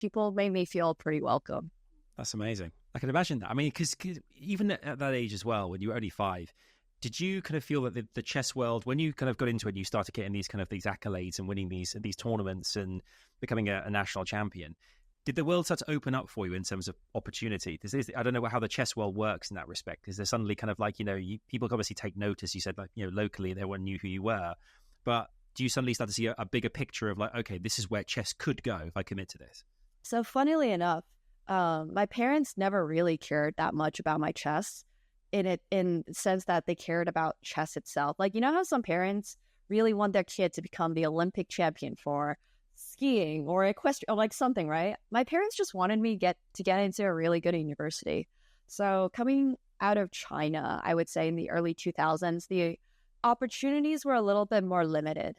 people made me feel pretty welcome. That's amazing. I can imagine that. I mean, because even at that age as well, when you were only 5, did you kind of feel that the chess world, when you kind of got into it, you started getting these accolades and winning these tournaments and becoming a national champion? Did the world start to open up for you in terms of opportunity? I don't know how the chess world works in that respect. Is there suddenly kind of like, people obviously take notice. You said like, locally everyone knew who you were, but do you suddenly start to see a bigger picture of like, okay, this is where chess could go if I commit to this? So funnily enough, my parents never really cared that much about my chess in the sense that they cared about chess itself. Like, you know how some parents really want their kid to become the Olympic champion for skiing or equestrian or like something, right? My parents just wanted me to get into a really good university. So coming out of China, I would say in the early 2000s, the opportunities were a little bit more limited.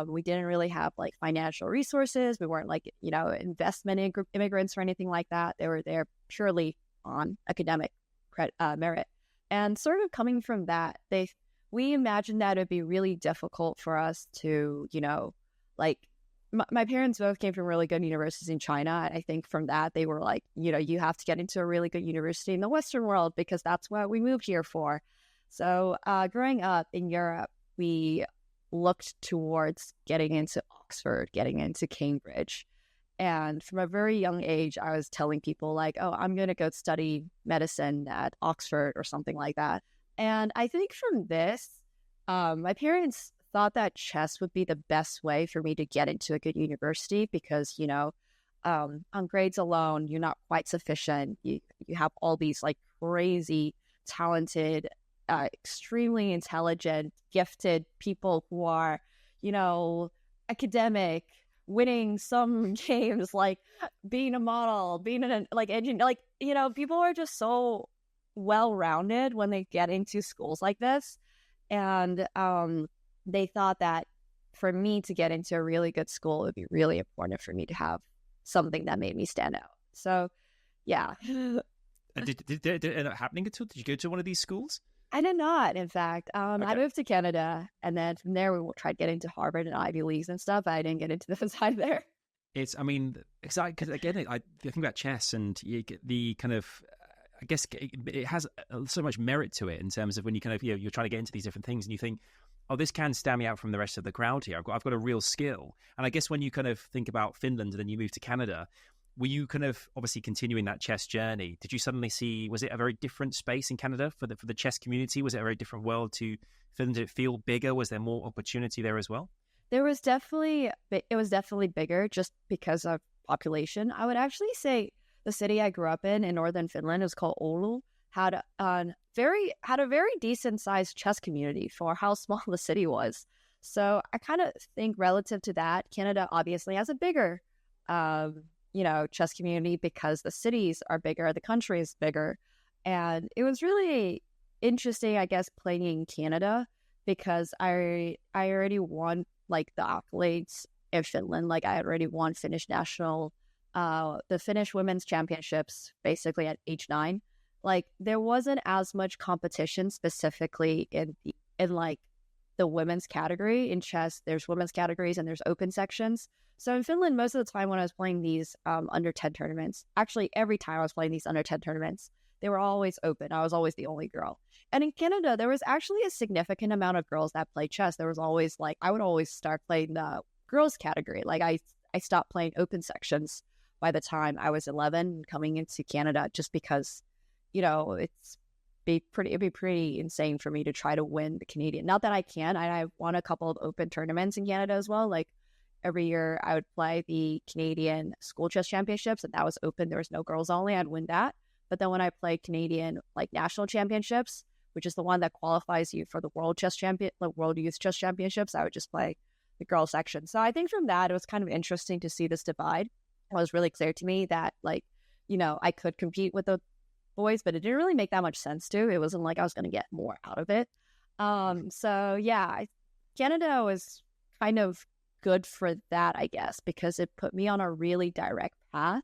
We didn't really have like financial resources. We weren't like, investment immigrants or anything like that. They were there purely on academic merit. And sort of coming from that, we imagined that it would be really difficult for us to, my parents both came from really good universities in China. And I think from that, they were like, you have to get into a really good university in the Western world because that's what we moved here for. So growing up in Europe, we looked towards getting into Oxford, getting into Cambridge. And from a very young age, I was telling people like, oh, I'm going to go study medicine at Oxford or something like that. And I think from this, my parents thought that chess would be the best way for me to get into a good university because, on grades alone, you're not quite sufficient. You have all these like crazy, talented, extremely intelligent, gifted people who are, academic, winning some games, like being a model, being an engineer, people are just so well-rounded when they get into schools like this. And they thought that for me to get into a really good school, it would be really important for me to have something that made me stand out. So, yeah. Did it end up happening at all? Did you go to one of these schools? I did not, in fact. Okay. I moved to Canada, and then from there we tried getting to Harvard and Ivy Leagues and stuff. I didn't get into those either. Because again, I think about chess and you get the kind of, I guess it has so much merit to it in terms of when you kind of, you're trying to get into these different things and you think, oh, this can stand me out from the rest of the crowd here. I've got a real skill. And I guess when you kind of think about Finland and then you move to Canada, were you kind of obviously continuing that chess journey? Did you suddenly see, was it a very different space in Canada for the chess community? Was it a very different world to Finland? Did it feel bigger? Was there more opportunity there as well? It was definitely bigger just because of population. I would actually say the city I grew up in northern Finland, is called Oulu, had a very decent sized chess community for how small the city was. So I kind of think relative to that, Canada obviously has a bigger chess community because the cities are bigger, the country is bigger. And it was really interesting, I guess, playing in Canada because I already won like the accolades in Finland. Like I already won Finnish national, the Finnish women's championships basically at age 9. Like there wasn't as much competition specifically in like the women's category in chess. There's women's categories and there's open sections. So in Finland, most of the time when I was playing these under 10 tournaments, actually every time I was playing these under 10 tournaments, they were always open. I was always the only girl. And in Canada, there was actually a significant amount of girls that played chess. There was always like, I would always start playing the girls category. Like I stopped playing open sections by the time I was 11 coming into Canada, just because, it'd be pretty insane for me to try to win the Canadian. Not that I can. I won a couple of open tournaments in Canada as well. Like every year I would play the Canadian school chess championships, and that was open. There was no girls only. I'd win that. But then when I played Canadian like national championships, which is the one that qualifies you for the world youth chess championships, I would just play the girls section. So I think from that, it was kind of interesting to see this divide. It was really clear to me that I could compete with the boys, but it didn't really make that much sense to. It wasn't like I was going to get more out of it. So yeah, Canada was kind of good for that, I guess, because it put me on a really direct path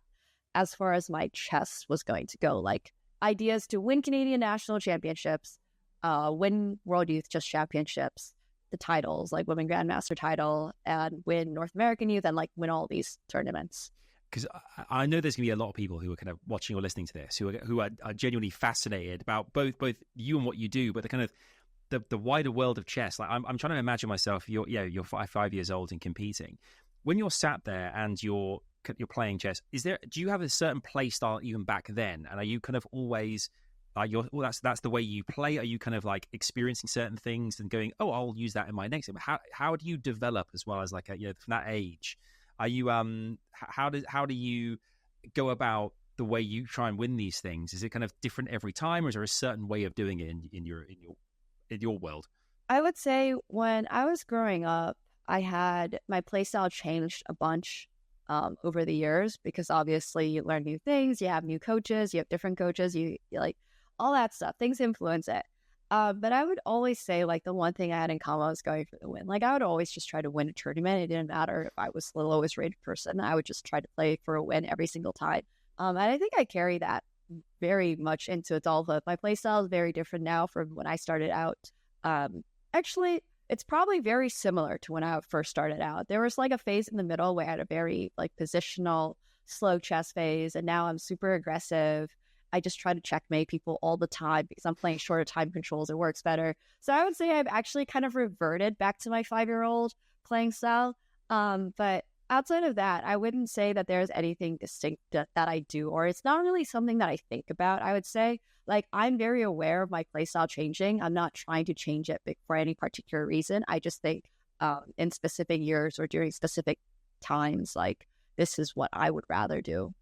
as far as my chess was going to go. Like ideas to win Canadian national championships, win World Youth Chess Championships, the titles, like Women Grandmaster title, and win North American Youth, and like win all these tournaments. because I know there's going to be a lot of people who are kind of watching or listening to this who are genuinely fascinated about both you and what you do, but the kind of the wider world of chess. Like I'm trying to imagine myself. You're 5 years old and competing. When you're sat there and you're playing chess, do you have a certain play style even back then? And are you kind of always like that's the way you play? Are you kind of like experiencing certain things and going, oh, I'll use that in my next game? How do you develop as well as like from that age? Are you how do you go about the way you try and win these things? Is it kind of different every time, or is there a certain way of doing it in your world? I would say when I was growing up, I had my playstyle changed a bunch over the years, because obviously you learn new things, you have new coaches, you have different coaches, you like all that stuff. Things influence it. But I would always say like the one thing I had in common was going for the win. Like I would always just try to win a tournament. It didn't matter if I was the lowest rated person. I would just try to play for a win every single time. And I think I carry that very much into adulthood. My playstyle is very different now from when I started out. Actually, it's probably very similar to when I first started out. There was like a phase in the middle where I had a very like positional, slow chess phase, and now I'm super aggressive. I just try to checkmate people all the time because I'm playing shorter time controls. It works better. So I would say I've actually kind of reverted back to my 5-year-old playing style. But outside of that, I wouldn't say that there's anything distinct that I do, or it's not really something that I think about. I would say like I'm very aware of my playstyle changing. I'm not trying to change it for any particular reason. I just think in specific years or during specific times, like this is what I would rather do.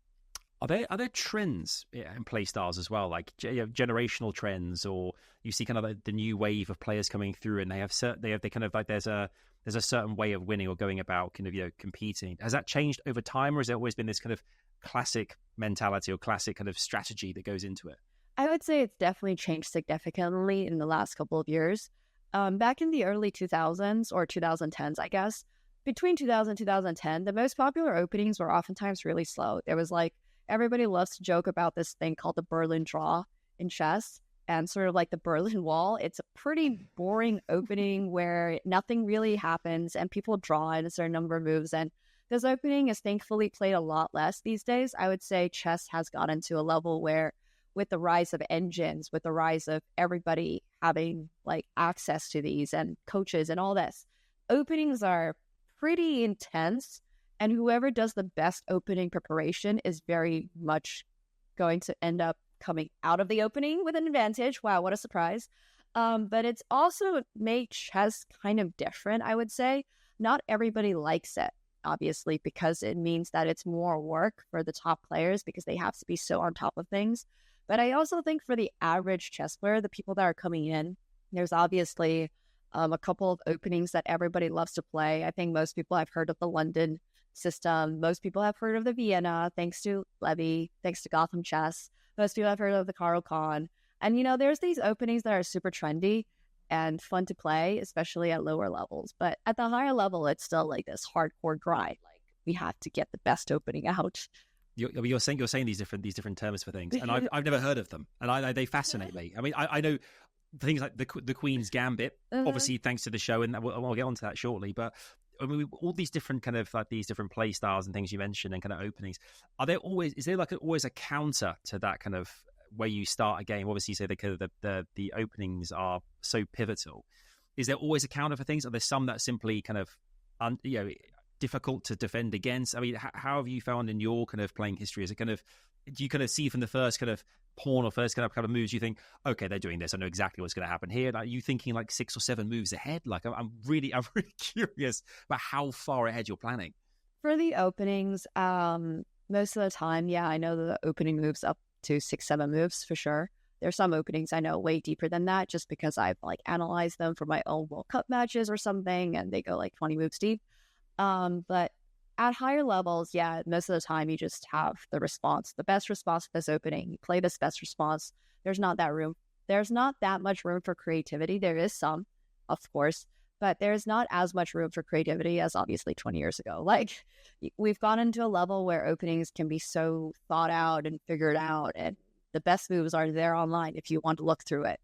Are there trends in play styles as well, like generational trends, or you see kind of the new wave of players coming through, and they kind of like there's a certain way of winning or going about kind of competing? Has that changed over time, or has there always been this kind of classic mentality or classic kind of strategy that goes into it? I would say it's definitely changed significantly in the last couple of years. Back in the early 2000s or 2010s, I guess, between 2000 and 2010, the most popular openings were oftentimes really slow. There was like, everybody loves to joke about this thing called the Berlin draw in chess, and sort of like the Berlin Wall. It's a pretty boring opening where nothing really happens and people draw in a certain number of moves. And this opening is thankfully played a lot less these days. I would say chess has gotten to a level where, with the rise of engines, with the rise of everybody having like access to these and coaches and all this, openings are pretty intense. And whoever does the best opening preparation is very much going to end up coming out of the opening with an advantage. Wow, what a surprise. But it's also made chess kind of different, I would say. Not everybody likes it, obviously, because it means that it's more work for the top players because they have to be so on top of things. But I also think for the average chess player, the people that are coming in, there's obviously a couple of openings that everybody loves to play. I think most people have heard of the London system. Most people have heard of the Vienna, thanks to Levy, thanks to Gotham Chess. Most people have heard of the Carl Khan. And, there's these openings that are super trendy and fun to play, especially at lower levels. But at the higher level, it's still like this hardcore grind. Like we have to get the best opening out. You're saying these different terms for things, and I've never heard of them, and they fascinate me. I mean, I know things like the Queen's Gambit, obviously thanks to the show, and I'll get onto that shortly. But I mean, all these different kind of like these different play styles and things you mentioned and kind of openings. Is there always a counter to that kind of way you start a game? Obviously, you say the openings are so pivotal. Is there always a counter for things? Are there some that simply kind of difficult to defend against? I mean, how have you found in your kind of playing history? Is it kind of, do you kind of see from the first kind of pawn or first kind of moves, you think, okay, they're doing this, I know exactly what's going to happen here? Like, are you thinking like 6 or 7 moves ahead? Like, I'm really curious about how far ahead you're planning. For the openings, most of the time, yeah, I know the opening moves up to 6-7 moves for sure. There's some openings I know way deeper than that, just because I've like analyzed them for my own World Cup matches or something, and they go like 20 moves deep. But at higher levels, yeah, most of the time you just have the best response to this opening. You play this best response. There's not that much room for creativity. There is some, of course, but there's not as much room for creativity as obviously 20 years ago. Like, we've gone into a level where openings can be so thought out and figured out, and the best moves are there online if you want to look through it.